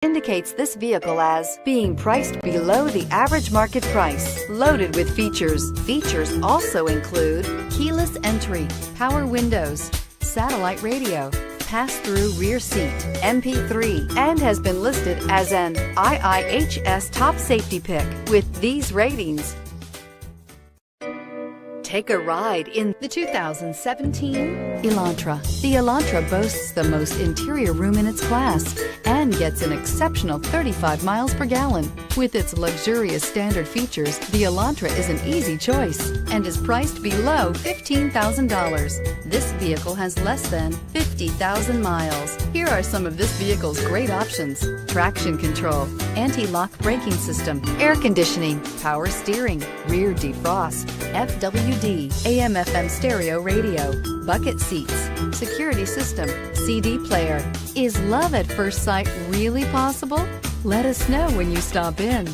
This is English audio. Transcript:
indicates this vehicle as being priced below the average market price. Loaded with features. Features also include keyless entry, power windows, satellite radio, pass-through rear seat, MP3, and has been listed as an IIHS top safety pick with these ratings. Take a ride in the 2017 Elantra. The Elantra boasts the most interior room in its class and gets an exceptional 35 miles per gallon. With its luxurious standard features, the Elantra is an easy choice and is priced below $15,000. This vehicle has less than 50,000 miles. Here are some of this vehicle's great options: traction control, anti-lock braking system, air conditioning, power steering, rear defrost, FWD, AM/FM stereo radio, bucket seats, security system, CD player. Is love at first sight really possible? Let us know when you stop in.